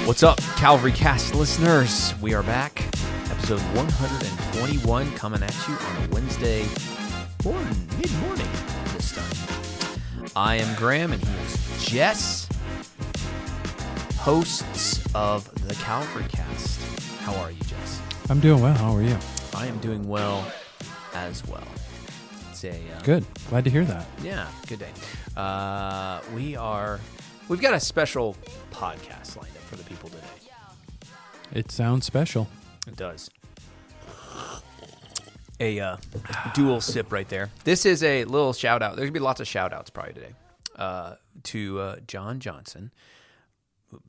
What's up, Calvary Cast listeners? We are back. Episode 121 coming at you on a Wednesday mid-morning this time. I am Graham and he is Jess, hosts of the Calvary Cast. How are you, Jess? I'm doing well. How are you? I am doing well as well. It's a good. Glad to hear that. Yeah, good day. We've got a special podcast lined up for the people today. It sounds special. It does. A dual sip right there. This is a little shout out. There's going to be lots of shout outs probably today to John Johnson.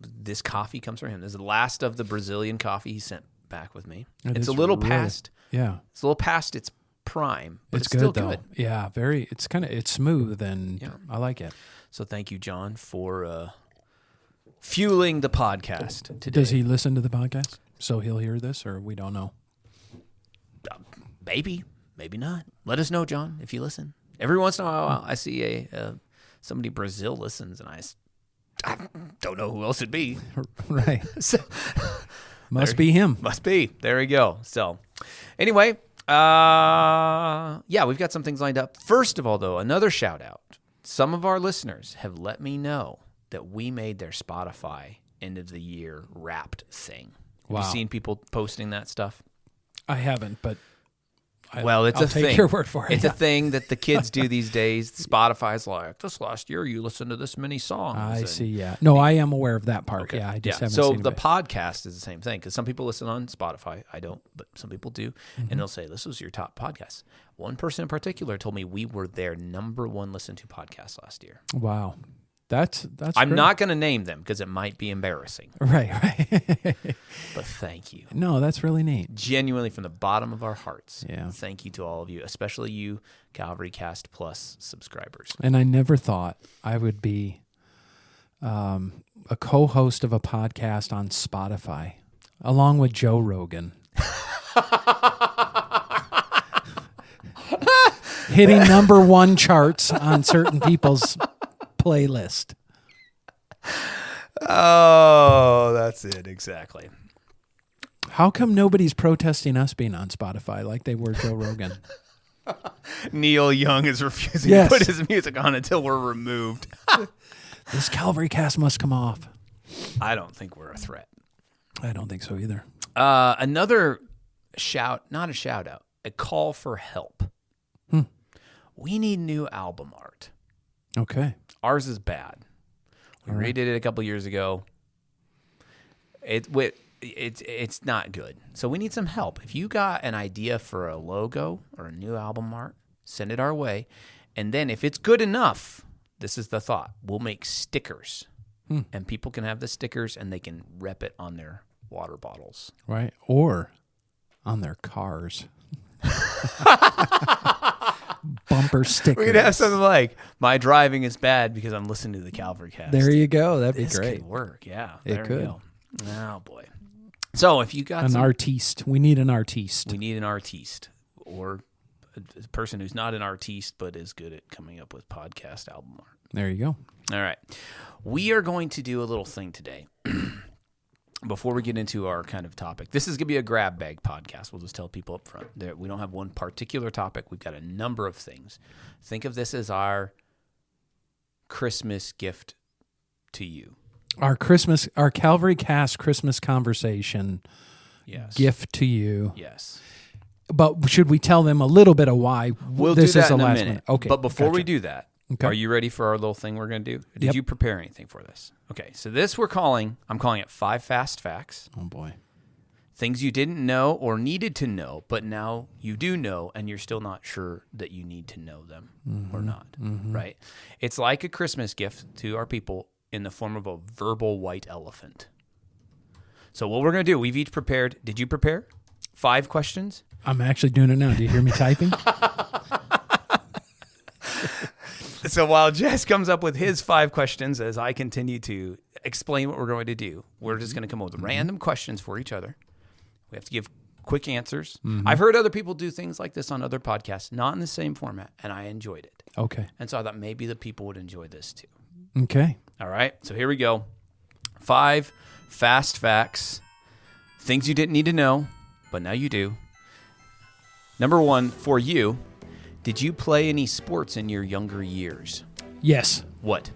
This coffee comes from him. This is the last of the Brazilian coffee he sent back with me. It's a little past. Yeah. It's a little past its prime, but it's good, still though. good. Yeah, very. It's smooth and I like it. So thank you, John, for fueling the podcast today. Does he listen to the podcast? So he'll hear this, or we don't know? Maybe not. Let us know, John, if you listen. Every once in a while, I see somebody in Brazil listens, and I don't know who else it'd be. Right. So, must be him. Must be. There we go. So, anyway, we've got some things lined up. First of all, though, another shout out. Some of our listeners have let me know that we made their Spotify end of the year wrapped thing. Wow. Have you seen people posting that stuff? I haven't, but It's I'll a take thing. your word for it. It's a thing that the kids do these days. Spotify's like, this last year you listened to this many songs. I see, yeah. No, I am aware of that part. Okay. Yeah, I just haven't so seen the it. podcast is the same thing because some people listen on Spotify. I don't, but some people do. And they'll say, this was your top podcast. One person in particular told me we were their number one listened to podcast last year. Wow. That's I'm great. not going to name them because it might be embarrassing. Right. But thank you. No, that's really neat. Genuinely from the bottom of our hearts. Yeah. Thank you to all of you, especially you Calvary Cast Plus subscribers. And I never thought I would be a co-host of a podcast on Spotify, along with Joe Rogan. Hitting number one charts on certain people's playlist. Oh, that's it. Exactly. How come nobody's protesting us being on Spotify like they were Joe Rogan? Neil Young is refusing Yes. to put his music on until we're removed. This Calvary Cast must come off. I don't think we're a threat. I don't think so either. Another not a shout out, a call for help. We need new album art. Okay. Ours is bad. We redid it a couple years ago. It's not good. So we need some help. If you got an idea for a logo or a new album art, send it our way. And then if it's good enough, this is the thought, we'll make stickers. And people can have the stickers and they can rep it on their water bottles. Right. Or on their cars. Bumper stickers. We could have something like, my driving is bad because I'm listening to the Calvary Cast. There you go. That'd be This great. could work. Yeah. It There could. we go. Oh, boy. So if you got An artiste. We need an artiste. we need an artiste or a person who's not an artiste but is good at coming up with podcast album art. There you go. All right. We are going to do a little thing today. Before we get into our kind of topic, this is going to be a grab bag podcast. We'll just tell people up front. We don't have one particular topic. We've got a number of things. Think of this as our Christmas gift to you. Our Calvary Cast Christmas conversation Yes. gift to you. Yes. But should we tell them a little bit of why We'll this do that is the in a last minute. minute? Okay. But before we gotcha. do that, Okay. are you ready for our little thing we're going to do? Did Yep. you prepare anything for this? Okay. So this I'm calling it 5 Fast Facts. Oh, boy. Things you didn't know or needed to know, but now you do know and you're still not sure that you need to know them or not, right? It's like a Christmas gift to our people in the form of a verbal white elephant. So what we're going to do, we've each prepared. Did you prepare? 5 questions? I'm actually doing it now. Do you hear me typing? So while Jess comes up with his 5 questions as I continue to explain what we're going to do, we're just going to come up with random questions for each other. We have to give quick answers. I've heard other people do things like this on other podcasts, not in the same format, and I enjoyed it. Okay. And so I thought maybe the people would enjoy this too. Okay. All right, so here we go. 5 fast facts, things you didn't need to know, but now you do. Number 1, for you, did you play any sports in your younger years? Yes. What?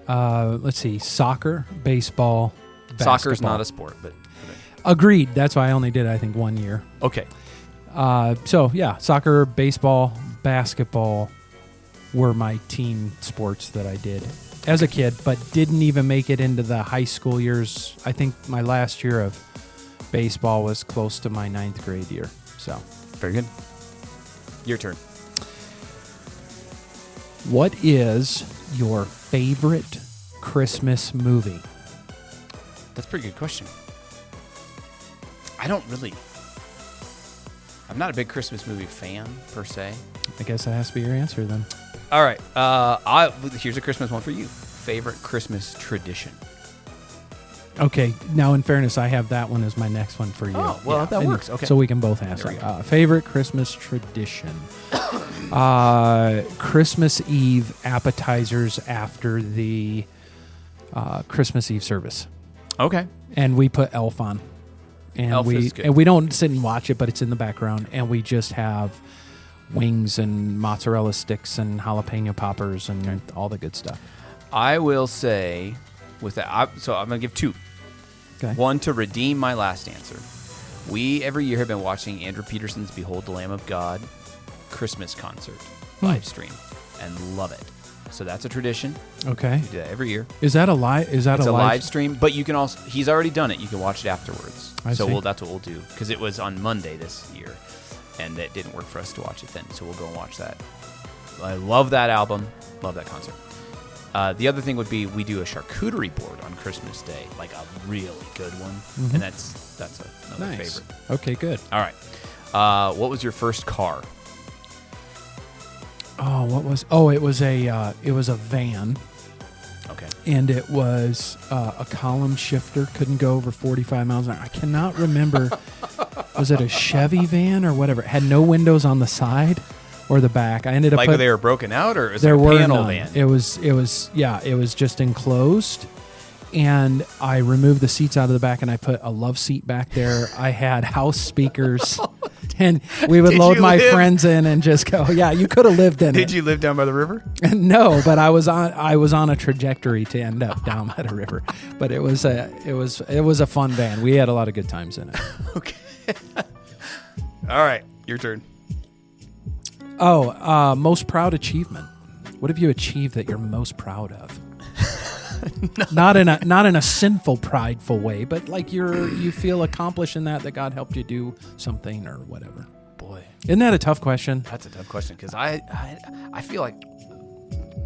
Let's see. Soccer, baseball, basketball. Soccer's not a sport, but... Agreed. That's why I only did, I think, 1 year. Okay. So, yeah, soccer, baseball, basketball were my team sports that I did as a kid, but didn't even make it into the high school years. I think my last year of baseball was close to my 9th grade year. So, very good. Your turn. What is your favorite Christmas movie? That's a pretty good question. I'm not a big Christmas movie fan, per se. I guess that has to be your answer then. All right. Here's a Christmas one for you. Favorite Christmas tradition? Okay. Now, in fairness, I have that one as my next one for you. Oh, well, that works. Okay. So we can both answer. Favorite Christmas tradition? Christmas Eve appetizers after the Christmas Eve service. Okay. And we put Elf on. And Elf is good. And we don't sit and watch it, but it's in the background. And we just have wings and mozzarella sticks and jalapeno poppers and all the good stuff. I will say with that, so I'm going to give 2. Okay. 1 to redeem my last answer. We every year have been watching Andrew Peterson's Behold the Lamb of God Christmas concert live stream and love it. So that's a tradition. Okay. We do that every year. Is that a live? It's a live stream, but you can also. He's already done it. You can watch it afterwards. I see. That's what we'll do because it was on Monday this year, and it didn't work for us to watch it then. So we'll go and watch that. I love that album. Love that concert. The other thing would be we do a charcuterie board on Christmas Day, like a really good one, and that's another favorite. Okay, good. All right. What was your first car? Oh, what was? Oh, it was a van. Okay. And it was a column shifter. Couldn't go over 45 miles an hour. I cannot remember. Was it a Chevy van or whatever? It had no windows on the side or the back. I ended up like they were broken out, or was it there a were panel none. van? It was just enclosed. And I removed the seats out of the back, and I put a love seat back there. I had house speakers, and we would load my friends in and just go. Yeah, you could have lived in it. Did you live down by the river? No, but I was on a trajectory to end up down by the river. But it was a fun van. We had a lot of good times in it. Okay. All right, your turn. Oh, most proud achievement. What have you achieved that you're most proud of? Not in a sinful, prideful way, but like you feel accomplished in that God helped you do something or whatever. Boy, isn't that a tough question? That's a tough question because I feel like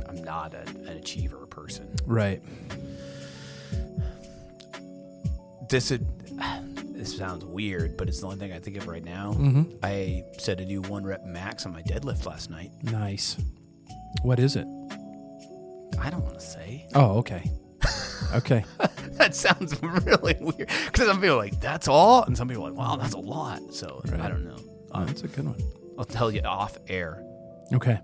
I'm not an achiever person. Right. This sounds weird, but it's the only thing I think of right now. Mm-hmm. I said to do 1 rep max on my deadlift last night. Nice. What is it? I don't want to say. Oh, okay. Okay. That sounds really weird because some people are like, that's all? And some people are like, wow, that's a lot. So right. I don't know. That's a good one. I'll tell you off air. Okay.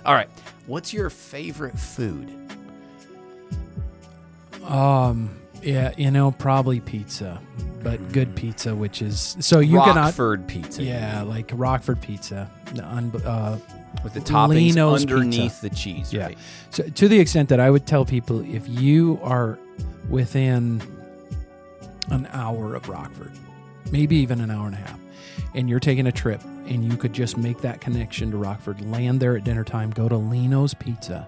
All right. What's your favorite food? Yeah, probably pizza, but good pizza, which is Rockford pizza. Yeah, like Rockford pizza. With the toppings Lino's underneath pizza. The cheese, yeah. Right? So to the extent that I would tell people, if you are within an hour of Rockford, maybe even an hour and a half, and you're taking a trip and you could just make that connection to Rockford, land there at dinner time, go to Lino's Pizza,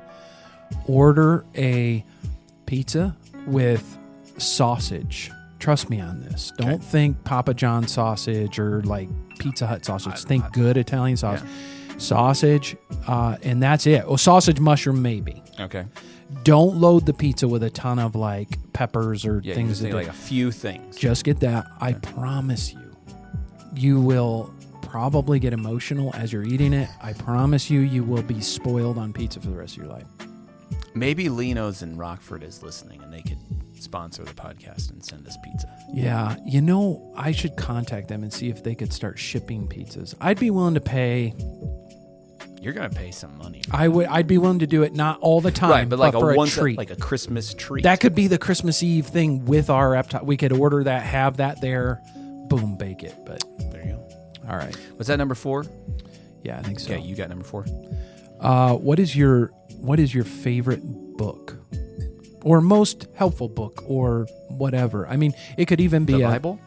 order a pizza with sausage. Trust me on this. Don't think Papa John's sausage or like Pizza Hut sausage. Think good Italian sausage. Yeah. Sausage, and that's it. Well, sausage mushroom maybe. Okay. Don't load the pizza with a ton of like peppers or things. Just like a few things. Just get that. I promise you will probably get emotional as you're eating it. I promise you will be spoiled on pizza for the rest of your life. Maybe Lino's in Rockford is listening, and they could sponsor the podcast and send us pizza. Yeah, I should contact them and see if they could start shipping pizzas. I'd be willing to pay. you're going to pay some money. I'd be willing to do it, not all the time, Right, but like for a once treat. like a Christmas treat. That could be the Christmas Eve thing with our laptop. We could order that, have that there, boom, bake it. But there you go. All right. Was that number 4? Yeah, I think so. Okay, you got number 4. What is your favorite book, or most helpful book, or whatever? I mean, it could even be The Bible.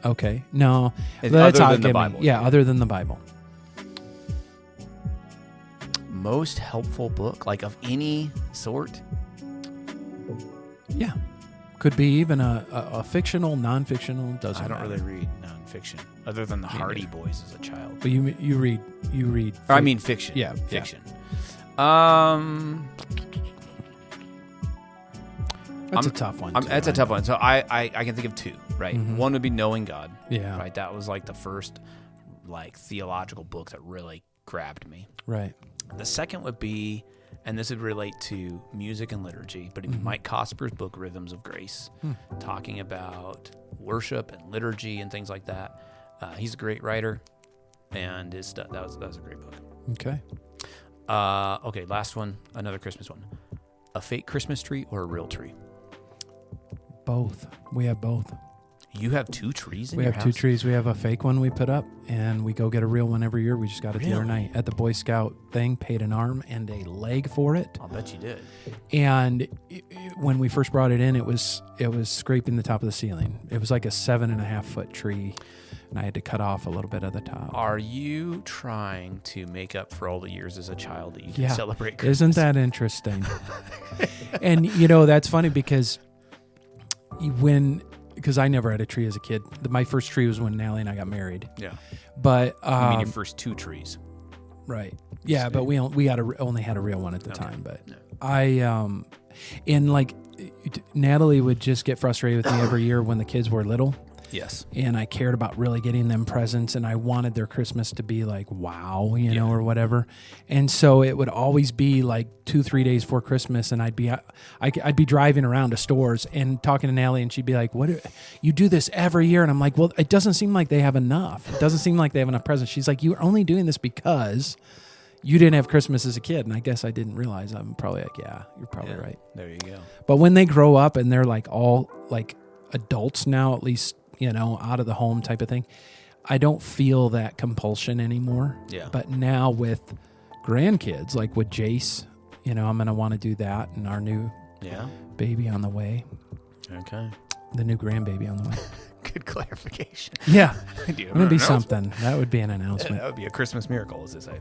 Okay, no, Other than the Bible. Yeah, other than the Bible. Most helpful book, like of any sort. Yeah, could be even a fictional, non-fictional. Doesn't I don't matter. really read nonfiction, other than the Hardy Boys as a child. But you read. Or I mean fiction. Yeah, fiction. That's a tough one. That's a tough one. So I can think of 2, right? Mhm. One would be Knowing God. Yeah. Right. That was like the first like theological book that really grabbed me. Right. The second would be, and this would relate to music and liturgy, but it'd be Mike Cosper's book, Rhythms of Grace, talking about worship and liturgy and things like that. He's a great writer, and his stuff, that was a great book. Okay. Okay, last one, another Christmas one. A fake Christmas tree or a real tree? Both. We have both. You have 2 trees in We your have house? 2 trees. We have a fake one we put up, and we go get a real one every year. We just got it the other Really? night at the Boy Scout thing, paid an arm and a leg for it. I'll bet you did. And when we first brought it in, it was scraping the top of the ceiling. It was like a 7.5-foot tree, and I had to cut off a little bit of the top. Are you trying to make up for all the years as a child that you can celebrate Christmas? Isn't that interesting? And, that's funny because because I never had a tree as a kid. My first tree was when Nally and I got married. Yeah. But I mean, your first 2 trees. right, yeah. But we only had a real one at the time. But Yeah. and like Natalie would just get frustrated with me every year when the kids were little. Yes. And I cared about really getting them presents, and I wanted their Christmas to be like, wow, or whatever. And so it would always be like 2-3 days before Christmas, and I'd be driving around to stores and talking to Natalie, and she'd be like, you do this every year? And I'm like, well, it doesn't seem like they have enough. It doesn't seem like they have enough presents. She's like, you're only doing this because you didn't have Christmas as a kid. And I guess I didn't realize. I'm probably like, yeah, you're probably right. There you go. But when they grow up and they're like all like adults now, at least, out of the home type of thing, I don't feel that compulsion anymore. Yeah. But now with grandkids, like with Jace, I'm going to want to do that, and our new baby on the way. Okay. The new grandbaby on the way. Good clarification. Yeah. Do you have It would an be announcement? something. That would be an announcement. That would be a Christmas miracle, as they say.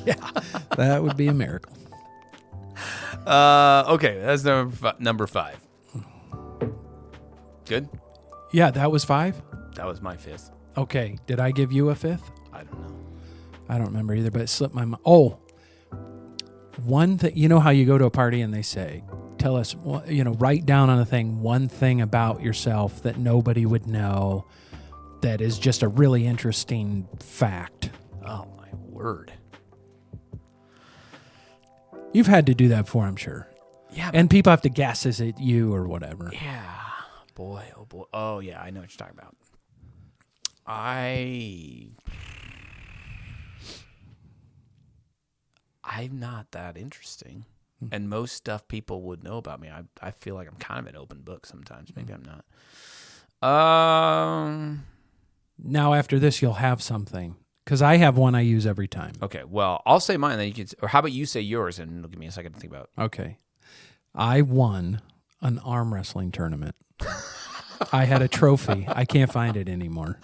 Yeah. That would be a miracle. Okay, that's number 5. Good? Yeah, that was 5? That was my 5th. Okay. Did I give you a 5th? I don't know. I don't remember either, but it slipped my mind. Oh, one thing, how you go to a party and they say, tell us, write down on a thing one thing about yourself that nobody would know that is just a really interesting fact. Oh, my word. You've had to do that before, I'm sure. Yeah. And people have to guess, is it you or whatever? Yeah. Boy, oh boy. Oh, yeah, I know what you're talking about. I'm not that interesting. And most stuff people would know about me. I feel like I'm kind of an open book sometimes. Maybe I'm not. Now, after this, you'll have something. Because I have one I use every time. Okay, well, I'll say mine. Then you can, or how about you say yours, and it'll give me a second to think about. Okay. I won an arm wrestling tournament. I had a trophy. I can't find it anymore.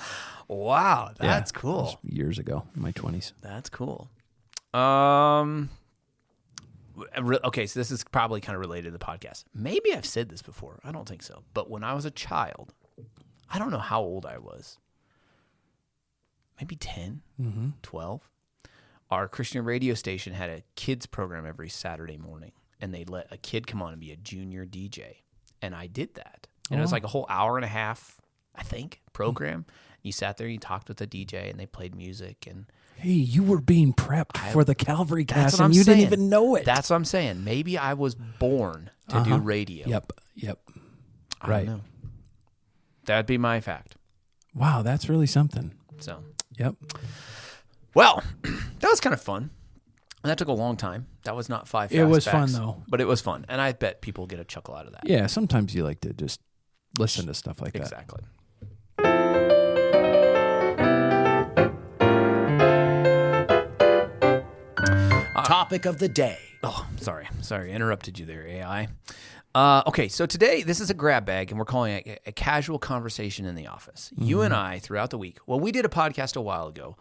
Wow, that's Yeah, it cool. was years ago, in my 20s. That's cool. Okay, so this is probably kind of related to the podcast. Maybe I've said this before. I don't think so. But when I was a child, I don't know how old I was. Maybe 10, 12. Our Christian radio station had a kids program every Saturday morning, and they let a kid come on and be a junior DJ. And I did that. And it was like a whole hour and a half, I think, program. You sat there, you talked with the DJ, and they played music. And Hey, you were being prepped for the Calvary that's cast, what and I'm you saying. didn't even know it. That's what I'm saying. Maybe I was born to do radio. Yep. I Right. don't know. That'd be my fact. Wow, that's really something. So, Yep. Well, that was kind of fun. That took a long time. That was not 5 fast It was facts, fun, though. But it was fun. And I bet people get a chuckle out of that. Yeah, sometimes you like to just listen to stuff like that. Exactly. Topic of the day. Oh, sorry. Sorry, I interrupted you there, AI. Okay, so today, this is a grab bag, and we're calling it a casual conversation in the office. You and I, throughout the week, well, we did a podcast a while ago.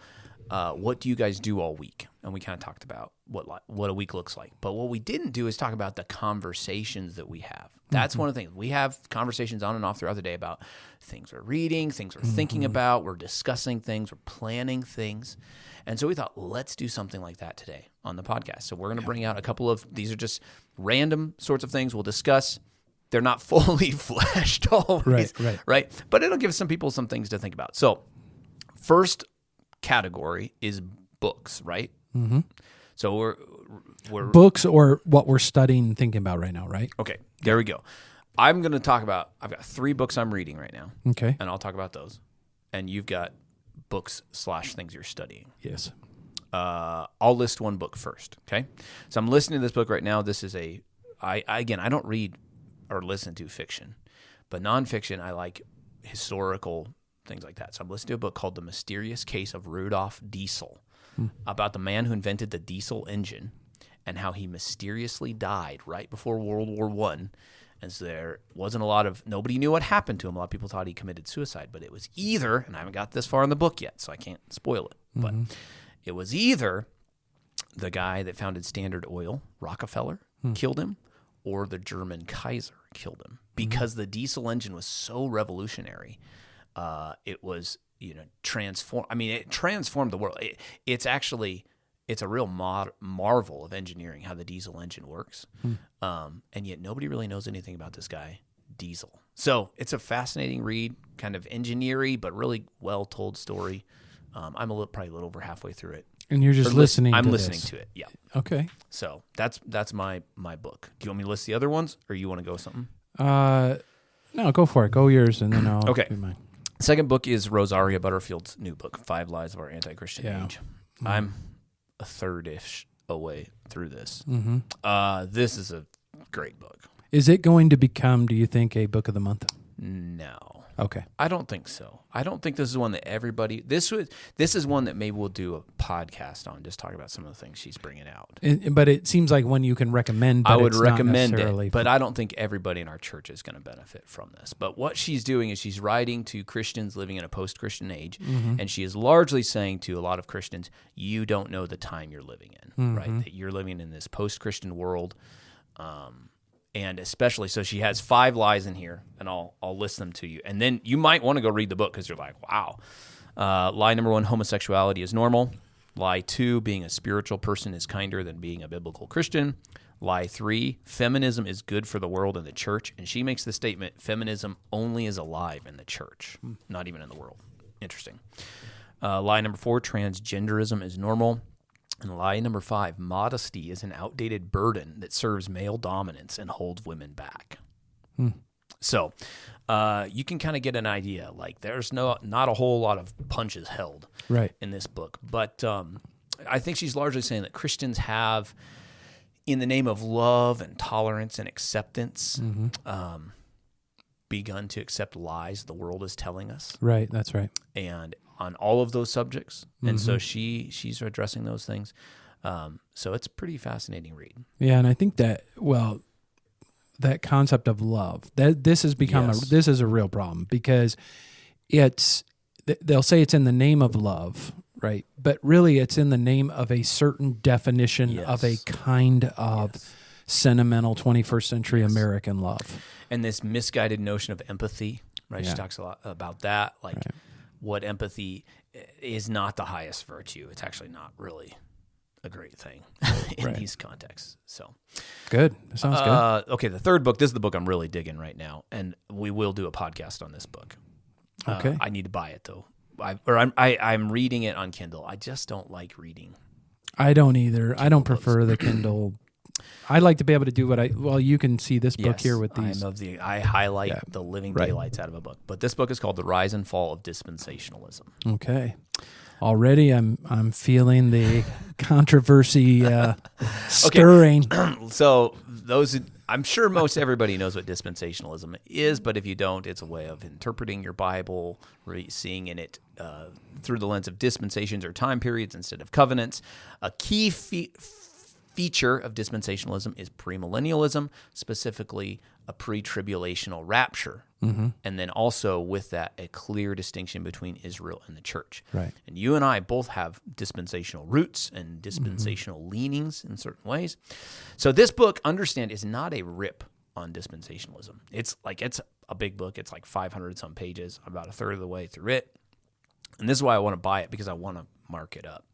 What do you guys do all week? And we kind of talked about what a week looks like. But what we didn't do is talk about the conversations that we have. That's one of the things. We have conversations on and off throughout the day about things we're reading, things we're thinking about, we're discussing things, we're planning things. And so we thought, let's do something like that today on the podcast. So we're going to bring out a couple of, these are just random sorts of things we'll discuss. They're not fully fleshed always, right? But it'll give some people some things to think about. So first category is books, right? Mm-hmm. So we're books or what we're studying and thinking about right now, right? Okay, there we go. I'm going to talk about, I've got 3 books I'm reading right now. Okay. And I'll talk about those. And you've got books / things you're studying. Yes. I'll list one book first, okay? So I'm listening to this book right now. This is I don't read or listen to fiction, but nonfiction, I like historical things like that. So I'm listening to a book called The Mysterious Case of Rudolf Diesel, about the man who invented the diesel engine and how he mysteriously died right before World War I. And so there wasn't nobody knew what happened to him. A lot of people thought he committed suicide, but it was either, and I haven't got this far in the book yet, so I can't spoil it, but it was either the guy that founded Standard Oil, Rockefeller, killed him, or the German Kaiser killed him, because the diesel engine was so revolutionary. It was, it transformed the world. It's a real marvel of engineering how the diesel engine works. And yet nobody really knows anything about this guy, Diesel. So it's a fascinating read, kind of engineering, but really well-told story. I'm probably a little over halfway through it. And you're just listening I'm to listening this. to it, yeah. Okay. So that's my book. Do you want me to list the other ones, or you want to go with something? No, go for it. Go yours, and then I'll do mine. Second book is Rosaria Butterfield's new book, 5 Lies of Our Anti-Christian Age. I'm a third-ish away through this. This is a great book. Is it going to become, do you think, a book of the month? No. Okay. I don't think so. I don't think this is one that everybody... This is one that maybe we'll do a podcast on, just talk about some of the things she's bringing out. But it seems like one you can recommend, but I would it's recommend not necessarily it, but I don't think everybody in our church is going to benefit from this. But what she's doing is she's writing to Christians living in a post-Christian age, and she is largely saying to a lot of Christians, you don't know the time you're living in, right? That you're living in this post-Christian world, and especially, so she has 5 lies in here, and I'll list them to you. And then you might want to go read the book because you're like, wow. Lie number 1, homosexuality is normal. Lie 2, being a spiritual person is kinder than being a biblical Christian. Lie 3, feminism is good for the world and the church. And she makes the statement, feminism only is alive in the church, not even in the world. Interesting. Lie number 4, transgenderism is normal. And lie number 5, modesty is an outdated burden that serves male dominance and holds women back. So you can kind of get an idea. Like there's not a whole lot of punches held in this book. But I think she's largely saying that Christians have, in the name of love and tolerance and acceptance, begun to accept lies the world is telling us. Right, that's right. And on all of those subjects. And so she's addressing those things. So it's a pretty fascinating read. Yeah, and I think that, that concept of love, this has become this is a real problem, because they'll say it's in the name of love, right? But really it's in the name of a certain definition of a kind of sentimental 21st century American love. And this misguided notion of empathy, right? She talks a lot about that, like what empathy is not the highest virtue. It's actually not really a great thing in these contexts. So good. That sounds good. Okay, the third book, this is the book I'm really digging right now, and we will do a podcast on this book. Okay. I need to buy it though. I'm reading it on Kindle. I just don't like reading. I don't either. I don't prefer the Kindle. I like to be able to do you can see this book here with these. I highlight the living daylights out of a book. But this book is called The Rise and Fall of Dispensationalism. Okay. Already, I'm feeling the controversy stirring. So I'm sure most everybody knows what dispensationalism is, but if you don't, it's a way of interpreting your Bible, seeing in it through the lens of dispensations or time periods instead of covenants. A key feature of dispensationalism is premillennialism, specifically a pre-tribulational rapture. And then also with that, a clear distinction between Israel and the church. Right. And you and I both have dispensational roots and dispensational leanings in certain ways. So this book, understand, is not a rip on dispensationalism. It's a big book. It's like 500 some pages, about a third of the way through it. And this is why I want to buy it, because I want to mark it up.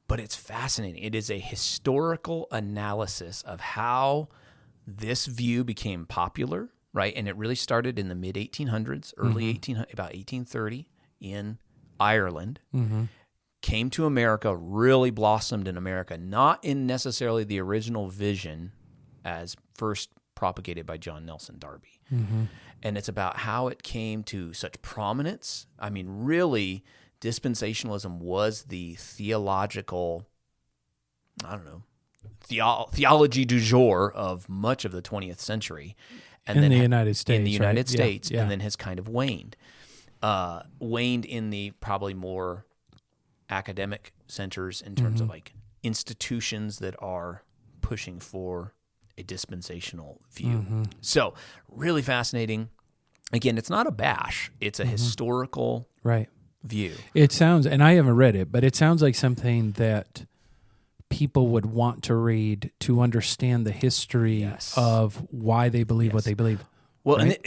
But it's fascinating. It is a historical analysis of how this view became popular, right? And it really started in the mid 1800s, about 1830 in Ireland. Came to America, really blossomed in America, not in necessarily the original vision as first propagated by John Nelson Darby. And it's about how it came to such prominence. I mean, really, dispensationalism was the theological, theology du jour of much of the 20th century. And in the United States. In the United States, Yeah. and then has kind of waned. Waned in the probably more academic centers in terms of like institutions that are pushing for a dispensational view. So really fascinating. Again, it's not a bash. It's a historical view. It sounds, and I haven't read it, but it sounds like something that people would want to read to understand the history of why they believe what they believe. Well, right?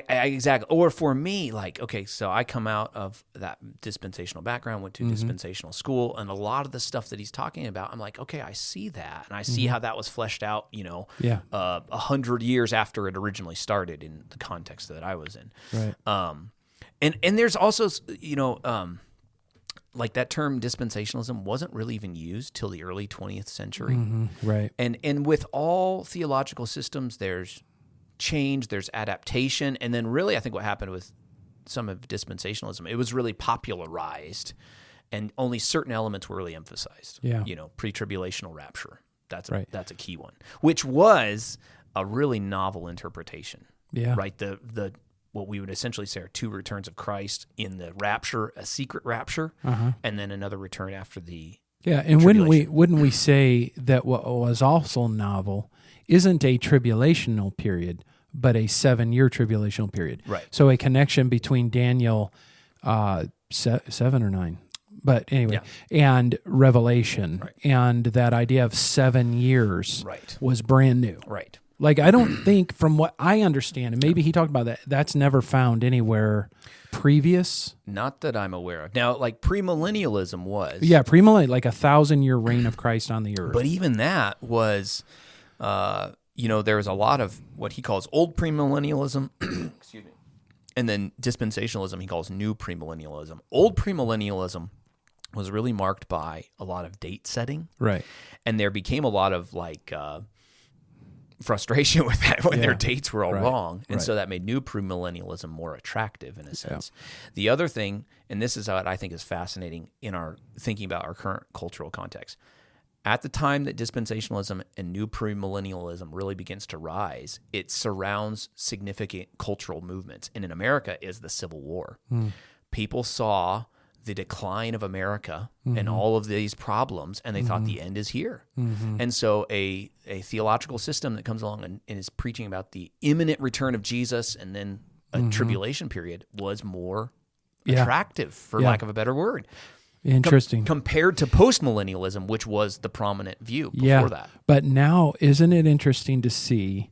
Exactly. Or for me, like, okay, so I come out of that dispensational background, went to dispensational school, and a lot of the stuff that he's talking about, I'm like, okay, I see that, and I see how that was fleshed out, 100 years after it originally started in the context that I was in. Right. And there's also, like that term dispensationalism wasn't really even used till the early 20th century. Right. And with all theological systems, there's change, there's adaptation, and then really I think what happened with some of dispensationalism, it was really popularized and only certain elements were really emphasized. Yeah. Pre-tribulational rapture. That's a key one, which was a really novel interpretation. Yeah. Right? The what we would essentially say are two returns of Christ in the rapture, a secret rapture, and then another return after the and wouldn't we say that what was also novel isn't a tribulational period, but a 7-year tribulational period? Right. So a connection between Daniel 7 or 9, but anyway, and Revelation, and that idea of 7 years was brand new. Right. Like, I don't think, from what I understand, and maybe he talked about that, that's never found anywhere previous. Not that I'm aware of. Now, like premillennialism was. Yeah, premillennial, like 1,000-year reign of Christ on the earth. But even that was, there was a lot of what he calls old premillennialism, excuse me, and then dispensationalism he calls new premillennialism. Old premillennialism was really marked by a lot of date setting. Right. And there became a lot of like frustration with that when their dates were all wrong. And so that made new premillennialism more attractive in a sense. The other thing, and this is what I think is fascinating in our thinking about our current cultural context, at the time that dispensationalism and new premillennialism really begins to rise, it surrounds significant cultural movements. And in America is the Civil War. People saw the decline of America and all of these problems, and they thought the end is here. And so a theological system that comes along and is preaching about the imminent return of Jesus and then a tribulation period was more attractive, for lack of a better word. Interesting. Compared to postmillennialism, which was the prominent view before that. But now, isn't it interesting to see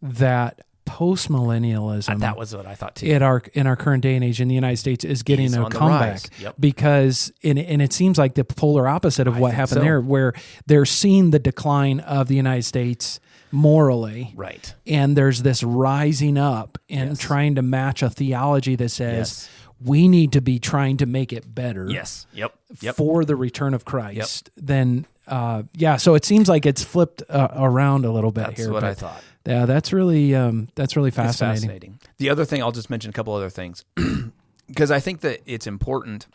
that postmillennialism, that was what I thought too, in our current day and age in the United States is getting a comeback, because and it seems like the polar opposite of what happened there, where they're seeing the decline of the United States morally, right? And there's this rising up and trying to match a theology that says we need to be trying to make it better, for the return of Christ. Then, so it seems like it's flipped around a little bit. That's here. What I thought. Yeah, that's really fascinating. The other thing, I'll just mention a couple other things, because I think that it's important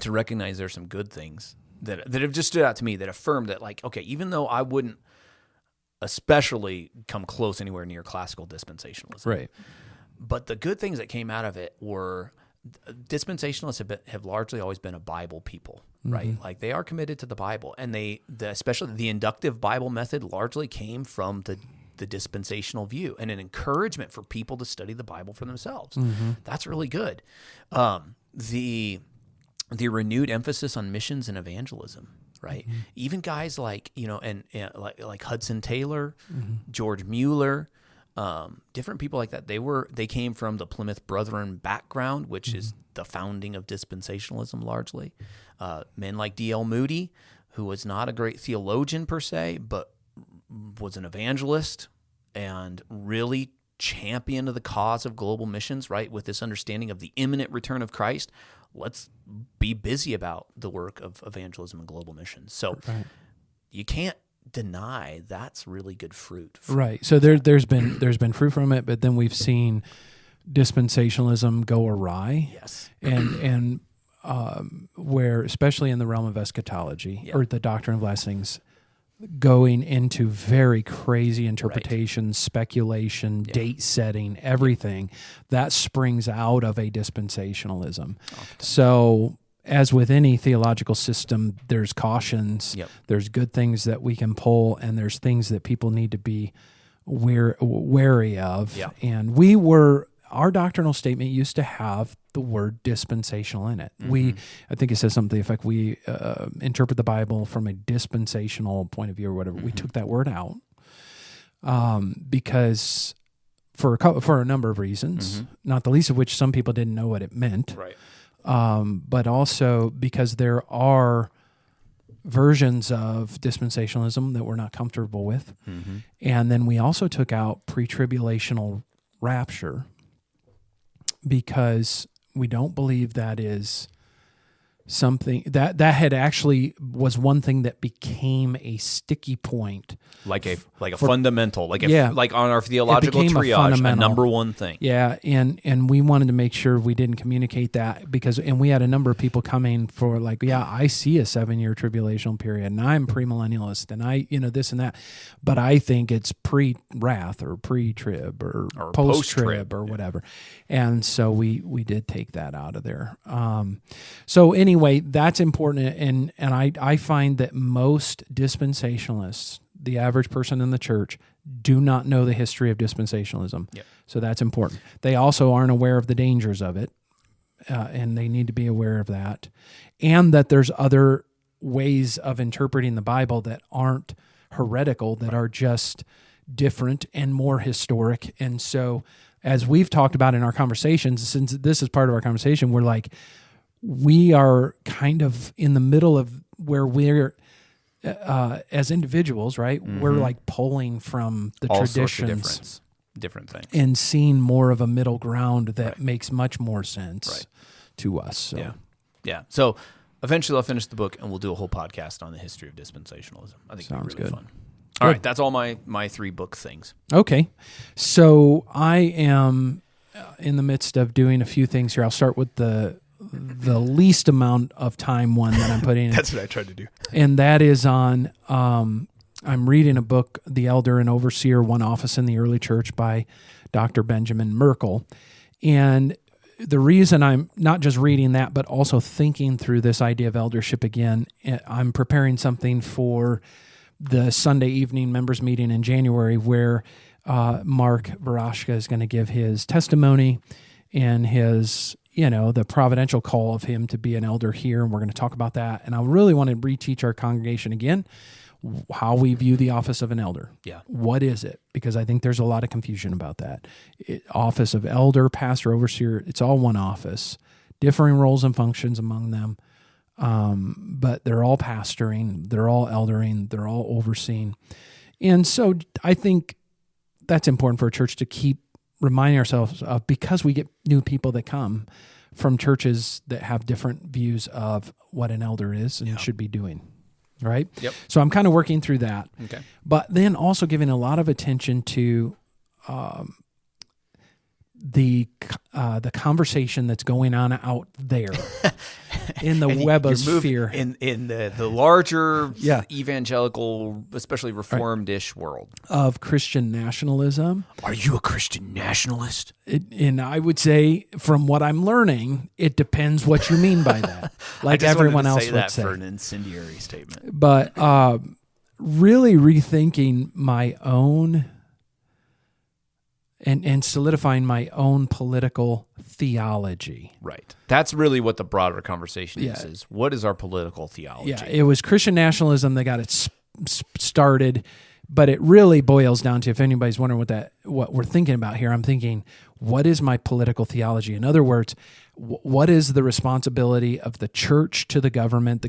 to recognize there's some good things that have just stood out to me that affirm that, like, okay, even though I wouldn't especially come close anywhere near classical dispensationalism, Right. but the good things that came out of it were dispensationalists have largely always been a Bible people, right? Like they are committed to the Bible, and especially the inductive Bible method largely came from the dispensational view and an encouragement for people to study the Bible for themselves. That's really good. The renewed emphasis on missions and evangelism, right? Even guys like, and like Hudson Taylor, George Mueller, different people like that. They came from the Plymouth Brethren background, which is the founding of dispensationalism largely. Men like D.L. Moody, who was not a great theologian per se, but was an evangelist and really championed the cause of global missions, right? With this understanding of the imminent return of Christ. Let's be busy about the work of evangelism and global missions. So you can't deny that's really good fruit. Right. So there's been fruit from it, but then we've seen dispensationalism go awry. Yes. And where, especially in the realm of eschatology or the doctrine of last things, going into very crazy interpretations, speculation, date setting, everything that springs out of a dispensationalism. So as with any theological system, there's cautions, there's good things that we can pull, and there's things that people need to be wary of. And our doctrinal statement used to have the word dispensational in it. I think it says something to the effect, we interpret the Bible from a dispensational point of view or whatever. We took that word out because for a number of reasons, not the least of which some people didn't know what it meant. Right. But also because there are versions of dispensationalism that we're not comfortable with. And then we also took out pre-tribulational rapture because we don't believe that is something that had actually was one thing that became a sticky point, like a fundamental, like on our theological triage, a number one thing. Yeah, and we wanted to make sure we didn't communicate that and we had a number of people coming for I see a 7-year tribulational period, and I'm premillennialist, and I this and that, but I think it's pre-wrath or pre-trib or post-trib or whatever, and so we did take that out of there. So anyway, that's important, and I find that most dispensationalists, the average person in the church, do not know the history of dispensationalism. So that's important. They also aren't aware of the dangers of it, and they need to be aware of that, and that there's other ways of interpreting the Bible that aren't heretical, that are just different and more historic. And so, as we've talked about in our conversations, since this is part of our conversation, we are kind of in the middle of where we're, as individuals, right? We're pulling from the all traditions, sorts of different things, and seeing more of a middle ground that makes much more sense to us. So. Yeah. So eventually I'll finish the book and we'll do a whole podcast on the history of dispensationalism. I think sounds it'd be really good. fun. All right. That's all my 3 book things. Okay. So I am in the midst of doing a few things here. I'll start with the least amount of time one that I'm putting in. That's what I tried to do. And that is on, I'm reading a book, The Elder and Overseer, One Office in the Early Church by Dr. Benjamin Merkel. And the reason I'm not just reading that, but also thinking through this idea of eldership again, I'm preparing something for the Sunday evening members meeting in January where Mark Varashka is going to give his testimony and his the providential call of him to be an elder here, and we're going to talk about that. And I really want to reteach our congregation again how we view the office of an elder. What is it? Because I think there's a lot of confusion about that. Office of elder, pastor, overseer, it's all one office, differing roles and functions among them, but they're all pastoring, they're all eldering, they're all overseeing. And so I think that's important for a church to keep reminding ourselves of, because we get new people that come from churches that have different views of what an elder is and should be doing, right? So I'm kind of working through that. Okay. But then also giving a lot of attention to the conversation that's going on out there in the webosphere, in the larger Yeah. evangelical, especially reformed-ish world of Christian nationalism. Are you a Christian nationalist? And I would say, from what I'm learning, it depends what you mean by that. Like I just everyone wanted to else say would that say. for an incendiary statement. But really rethinking my own and solidifying my own political theology. Right. That's really what the broader conversation Yeah. is what is our political theology? Yeah, it was Christian nationalism that got it started, but it really boils down to, if anybody's wondering what we're thinking about here, I'm thinking, what is my political theology? In other words, what is the responsibility of the church to the government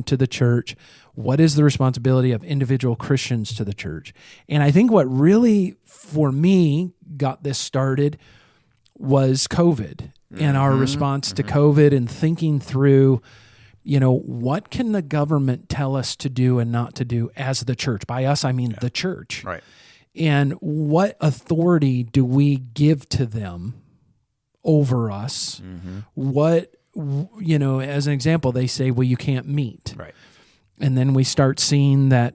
to the church? What is the responsibility of individual Christians to the church? And I think what really, for me, got this started was COVID and our response to COVID, and thinking through, what can the government tell us to do and not to do as the church? By us, I mean the church. Right. And what authority do we give to them over us? What, as an example, they say, well, you can't meet. Right. And then we start seeing that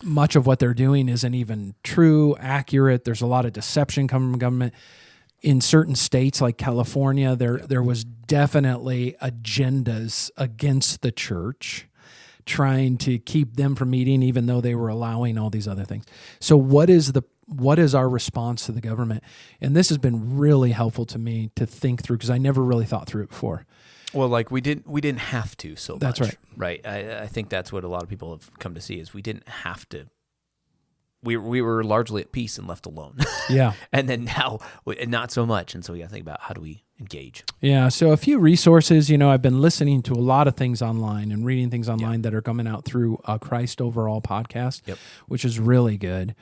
much of what they're doing isn't even true, accurate. There's a lot of deception coming from government. In certain states like California, there was definitely agendas against the church, trying to keep them from meeting, even though they were allowing all these other things. So what is our response to the government? And this has been really helpful to me to think through, because I never really thought through it before. Well, like we didn't have to so much. That's right. Right. I think that's what a lot of people have come to see, is we didn't have to. We were largely at peace and left alone. Yeah. And then now, not so much. And so we got to think about, how do we engage? Yeah. So a few resources, I've been listening to a lot of things online and reading things online that are coming out through Christ Overall podcast, which is really good.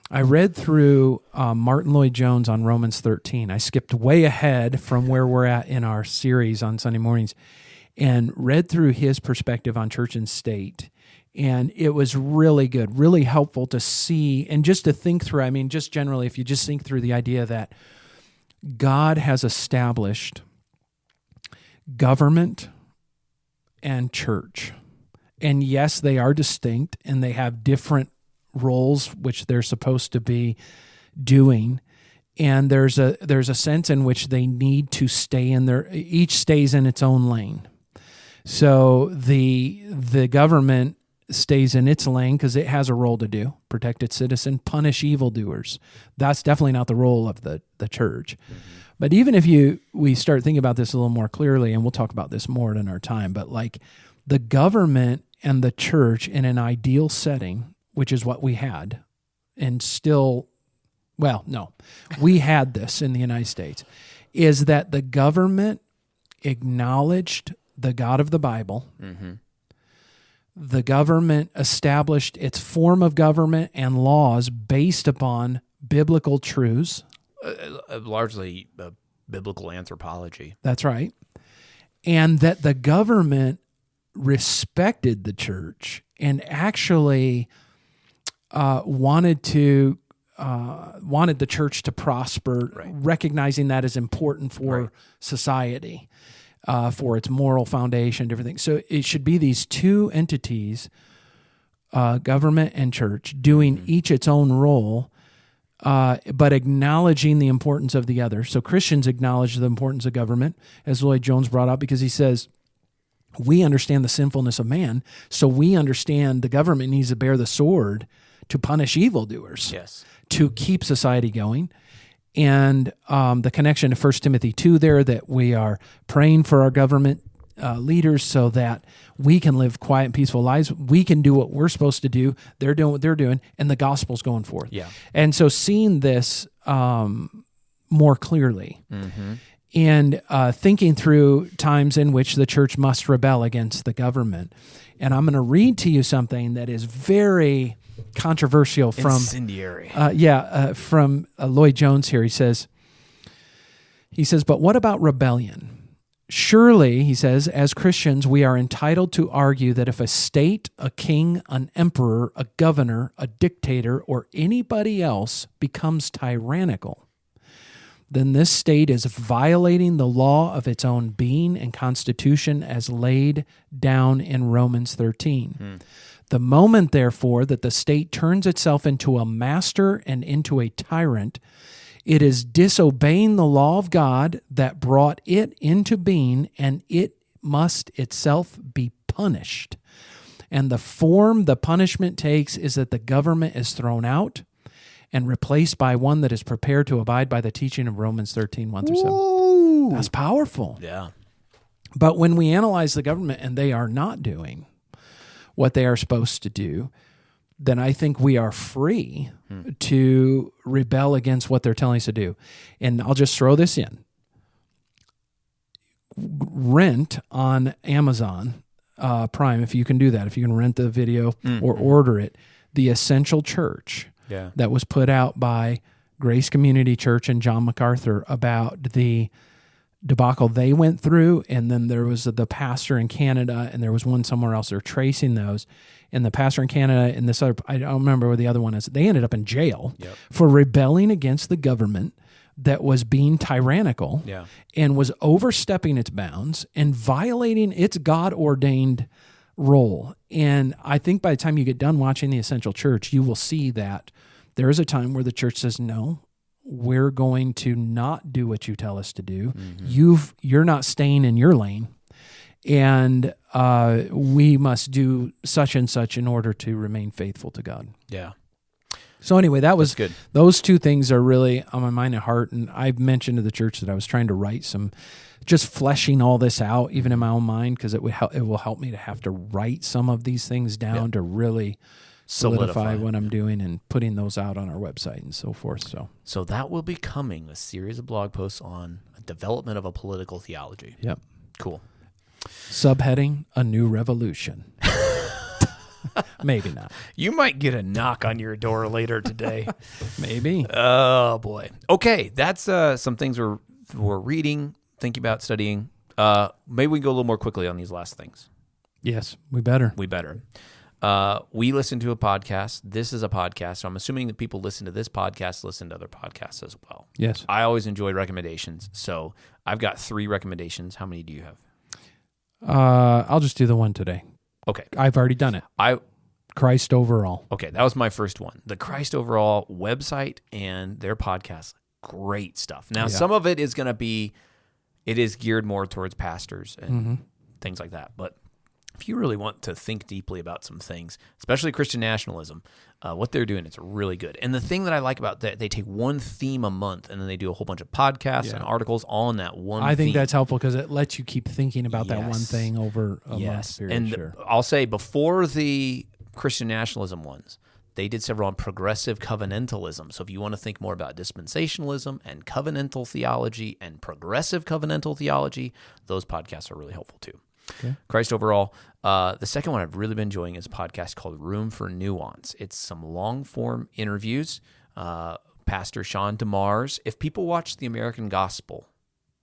I read through Martin Lloyd-Jones on Romans 13. I skipped way ahead from where we're at in our series on Sunday mornings and read through his perspective on church and state. And it was really good, really helpful to see and just to think through. I mean, just generally, if you just think through the idea that God has established government and church. And yes, they are distinct and they have different roles which they're supposed to be doing. And there's a sense in which they need to stay in each stays in its own lane. So the government stays in its lane because it has a role to do, protect its citizen, punish evildoers. That's definitely not the role of the church. But even if we start thinking about this a little more clearly, and we'll talk about this more in our time, but like the government and the church in an ideal setting, which is what we had, and still, well, no, we had this in the United States, is that the government acknowledged the God of the Bible. The government established its form of government and laws based upon biblical truths. Largely biblical anthropology. That's right. And that the government respected the church and actually wanted the church to prosper, recognizing that as important for society. For its moral foundation, different things. So it should be these two entities, government and church, doing each its own role, but acknowledging the importance of the other. So Christians acknowledge the importance of government, as Lloyd-Jones brought up, because he says, we understand the sinfulness of man, so we understand the government needs to bear the sword to punish evildoers, to keep society going. And the connection to 1 Timothy 2 there, that we are praying for our government leaders so that we can live quiet and peaceful lives. We can do what we're supposed to do. They're doing what they're doing, and the gospel's going forth. Yeah. And so seeing this more clearly and thinking through times in which the church must rebel against the government. And I'm going to read to you something that is very controversial from incendiary. From Lloyd-Jones here. He says, but what about rebellion? Surely, he says, as Christians, we are entitled to argue that if a state, a king, an emperor, a governor, a dictator, or anybody else becomes tyrannical, then this state is violating the law of its own being and constitution as laid down in Romans 13. The moment, therefore, that the state turns itself into a master and into a tyrant, it is disobeying the law of God that brought it into being, and it must itself be punished. And the form the punishment takes is that the government is thrown out and replaced by one that is prepared to abide by the teaching of Romans 13, 1 through 7. Whoa. That's powerful. Yeah. But when we analyze the government and they are not doing what they are supposed to do, then I think we are free to rebel against what they're telling us to do. And I'll just throw this in. Rent on Amazon Prime, if you can do that, if you can rent the video or order it, The Essential Church that was put out by Grace Community Church and John MacArthur about the debacle they went through, and then there was the pastor in Canada, and there was one somewhere else. They're tracing those, and the pastor in Canada and this other, I don't remember what the other one is. They ended up in jail for rebelling against the government that was being tyrannical and was overstepping its bounds and violating its God-ordained role. And I think by the time you get done watching The Essential Church, you will see that there is a time where the church says, no, we're going to not do what you tell us to do. You're not staying in your lane, and we must do such and such in order to remain faithful to God. Yeah. So anyway, that was good. Those two things are really on my mind and heart, and I've mentioned to the church that I was trying to write some, just fleshing all this out, even in my own mind, because it will help me to have to write some of these things down to really solidify what I'm doing and putting those out on our website and so forth. So that will be coming, a series of blog posts on development of a political theology. Yep. Cool. Subheading, A New Revolution. Maybe not. You might get a knock on your door later today. Maybe. Oh, boy. Okay, that's some things we're reading, thinking about, studying. Maybe we can go a little more quickly on these last things. Yes, we better. We listen to a podcast. This is a podcast, so I'm assuming that people listen to this podcast, listen to other podcasts as well. Yes. I always enjoy recommendations, so I've got 3 recommendations. How many do you have? I'll just do the one today. Okay. I've already done it. Christ Overall. Okay, that was my first one. The Christ Overall website and their podcast, great stuff. Now, some of it is going to be, it is geared more towards pastors and things like that, but if you really want to think deeply about some things, especially Christian nationalism, what they're doing, it's really good. And the thing that I like about that, they take one theme a month and then they do a whole bunch of podcasts and articles all in that one theme. I think that's helpful because it lets you keep thinking about that one thing over a month period. And I'll say before the Christian nationalism ones, they did several on progressive covenantalism. So if you want to think more about dispensationalism and covenantal theology and progressive covenantal theology, those podcasts are really helpful too. Okay. Christ Overall. The second one I've really been enjoying is a podcast called Room for Nuance. It's some long-form interviews. Pastor Sean DeMars. If people watch The American Gospel,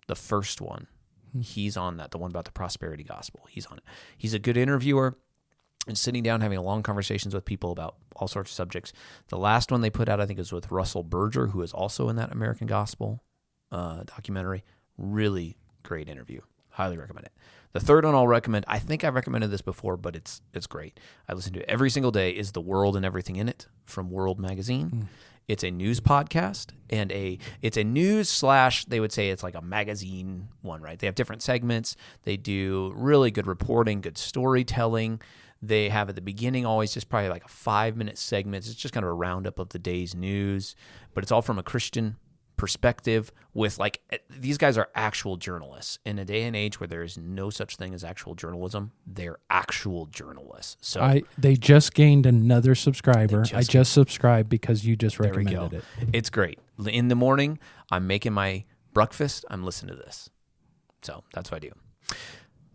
the first one, he's on that, the one about the prosperity gospel. He's on it. He's a good interviewer and sitting down having long conversations with people about all sorts of subjects. The last one they put out, I think, is with Russell Berger, who is also in that American Gospel documentary. Really great interview. Highly recommend it. The third one I'll recommend, I think I've recommended this before, but it's great. I listen to it every single day, is The World and Everything in It from World Magazine. It's a news podcast, and it's a news / they would say it's like a magazine one, right? They have different segments. They do really good reporting, good storytelling. They have at the beginning always just probably like a 5-minute segment. It's just kind of a roundup of the day's news, but it's all from a Christian perspective with these guys are actual journalists. In a day and age where there is no such thing as actual journalism, they're actual journalists. So they just gained another subscriber. I just subscribed because you just recommended it. It's great. In the morning, I'm making my breakfast. I'm listening to this. So that's what I do.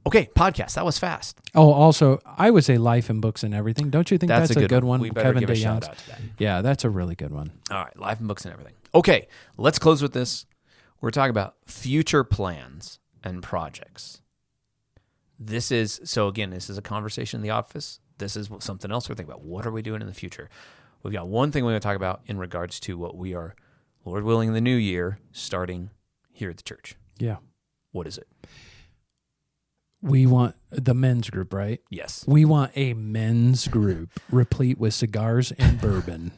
Okay, podcast. That was fast. Oh, also, I would say Life and Books and Everything. Don't you think that's a good one? We better give a shout out to that. Yeah, that's a really good one. All right, Life and Books and Everything. Okay, let's close with this. We're talking about future plans and projects. This is a conversation in the office. This is something else we're thinking about. What are we doing in the future? We've got one thing we're going to talk about in regards to what we are Lord willing, in the new year, starting here at the church. Yeah. What is it? We want the men's group, right? Yes. We want a men's group replete with cigars and bourbon.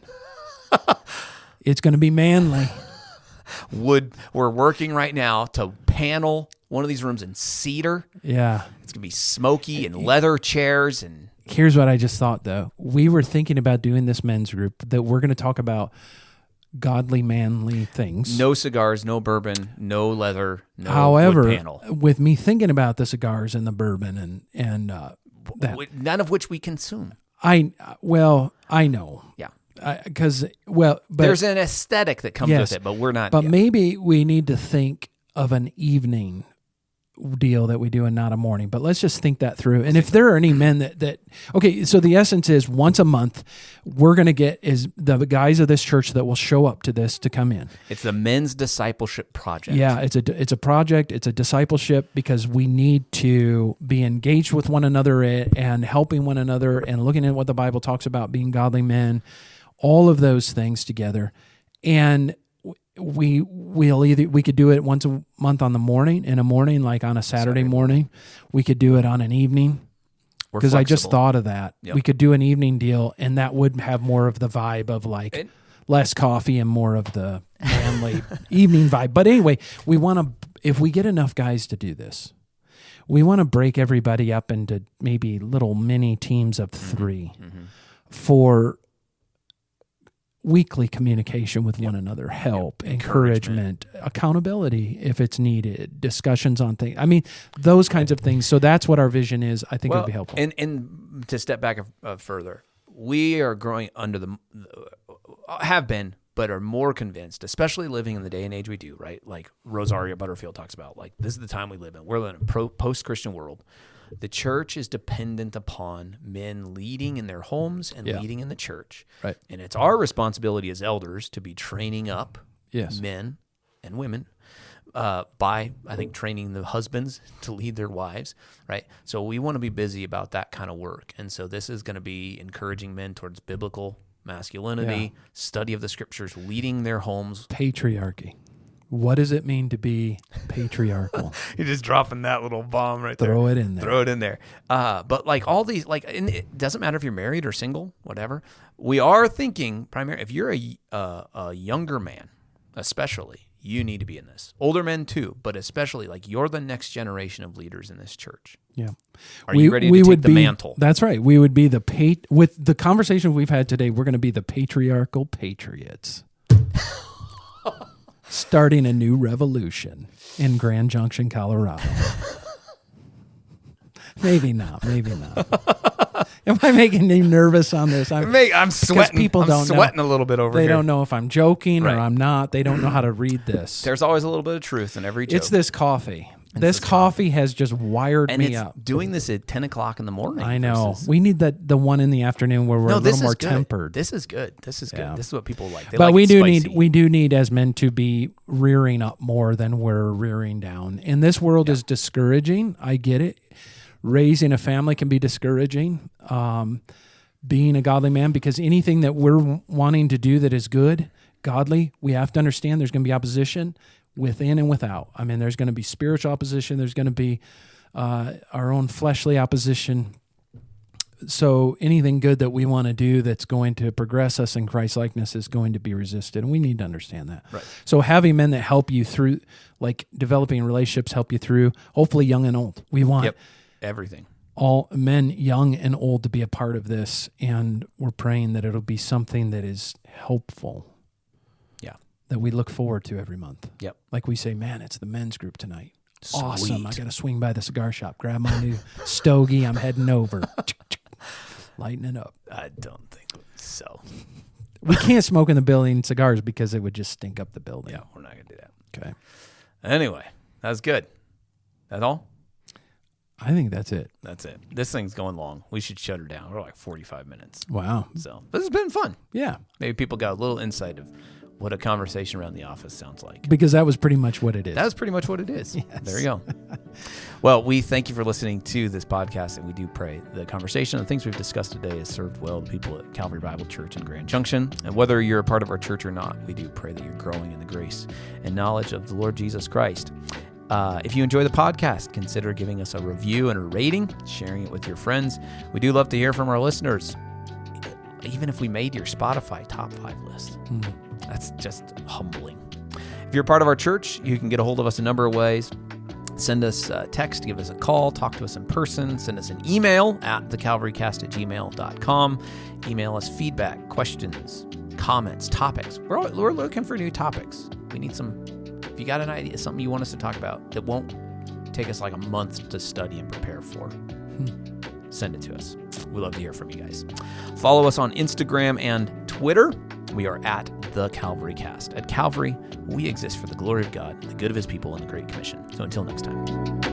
It's going to be manly. We're working right now to panel one of these rooms in cedar. Yeah. It's going to be smoky and leather chairs. And here's what I just thought, though. We were thinking about doing this men's group that we're going to talk about godly, manly things. no cigars, no bourbon, no leather, no However, wood panel. with me thinking about the cigars and the bourbon and that, None of which we consume. I know. Yeah. But There's an aesthetic that comes with it, but we're not. But maybe we need to think of an evening deal that we do and not a morning. But let's just think that through. And if there are any men that okay, so the essence is once a month we're going to get is the guys of this church that will show up to this to come in. It's the men's discipleship project. Yeah, it's a project. It's a discipleship because we need to be engaged with one another and helping one another and looking at what the Bible talks about being godly men. All of those things together, and we could do it once a month in a morning, like on a Saturday morning. We could do it on an evening because I just thought of that. Yep. We could do an evening deal, and that would have more of the vibe of less coffee and more of the manly evening vibe. But anyway, we want to, if we get enough guys to do this, we want to break everybody up into maybe little mini teams of 3 for weekly communication with one another, help, encouragement, accountability if it's needed, discussions on things. I mean, those kinds of things. So that's what our vision is. I think it would be helpful. And to step back further, we are growing have been, but are more convinced, especially living in the day and age we do, right? Like Rosaria Butterfield talks about, like this is the time we live in. We're in a post-Christian world. The church is dependent upon men leading in their homes and leading in the church. Right. And it's our responsibility as elders to be training up men and women by, I think, training the husbands to lead their wives, right? So we want to be busy about that kind of work. And so this is going to be encouraging men towards biblical masculinity, study of the scriptures, leading their homes. Patriarchy. What does it mean to be patriarchal? You're just dropping that little bomb right there. Throw it in there. Throw it in there. But like all these, and it doesn't matter if you're married or single, whatever. We are thinking primarily, if you're a younger man, especially, you need to be in this. Older men too, but especially like you're the next generation of leaders in this church. Yeah. Are you ready to take the mantle? That's right. We would be with the conversation we've had today, we're going to be the patriarchal patriots. Starting a new revolution in Grand Junction, Colorado. Maybe not. Am I making you nervous on this? I'm sweating. People don't sweating know. A little bit over they here. They don't know if I'm joking right. or I'm not. They don't know how to read this. There's always a little bit of truth in every joke. It's this coffee. This coffee has just wired me up. Doing this at 10 o'clock in the morning. I know. We need the one in the afternoon where we're a little more tempered. This is good. This is good. This is what people like. But we do need as men to be rearing up more than we're rearing down. And this world is discouraging. I get it. Raising a family can be discouraging. Being a godly man, because anything that we're wanting to do that is good, godly, we have to understand there's going to be opposition within and without. I mean, there's going to be spiritual opposition. There's going to be our own fleshly opposition. So anything good that we want to do that's going to progress us in Christ likeness is going to be resisted, and we need to understand that. Right. So having men that help you through, like developing relationships, help you through, hopefully young and old. We want everything. All men, young and old, to be a part of this, and we're praying that it'll be something that is helpful. That we look forward to every month. Yep. Like we say, man, it's the men's group tonight. Sweet. Awesome. I got to swing by the cigar shop, grab my new stogie. I'm heading over. Lighten it up. I don't think so. We can't smoke in the building cigars because it would just stink up the building. Yeah, we're not going to do that. Okay. Anyway, that's good. That's all? I think that's it. That's it. This thing's going long. We should shut her down. We're like 45 minutes. Wow. So this has been fun. Yeah. Maybe people got a little insight of what a conversation around the office sounds like. Because that was pretty much what it is. That was pretty much what it is. Yes. There you go. Well, we thank you for listening to this podcast, and we do pray the conversation and the things we've discussed today has served well the people at Calvary Bible Church in Grand Junction. And whether you're a part of our church or not, we do pray that you're growing in the grace and knowledge of the Lord Jesus Christ. If you enjoy the podcast, consider giving us a review and a rating, sharing it with your friends. We do love to hear from our listeners. Even if we made your Spotify top 5 list, that's just humbling. If you're a part of our church, you can get a hold of us a number of ways. Send us a text, give us a call, talk to us in person, send us an email at thecalvarycast@gmail.com. Email us feedback, questions, comments, topics. We're looking for new topics. We need some. If you got an idea, something you want us to talk about that won't take us like a month to study and prepare for, send it to us. We love to hear from you guys. Follow us on Instagram and Twitter. We are at The Calvary Cast. At Calvary, we exist for the glory of God, the good of his people, and the Great Commission. So until next time.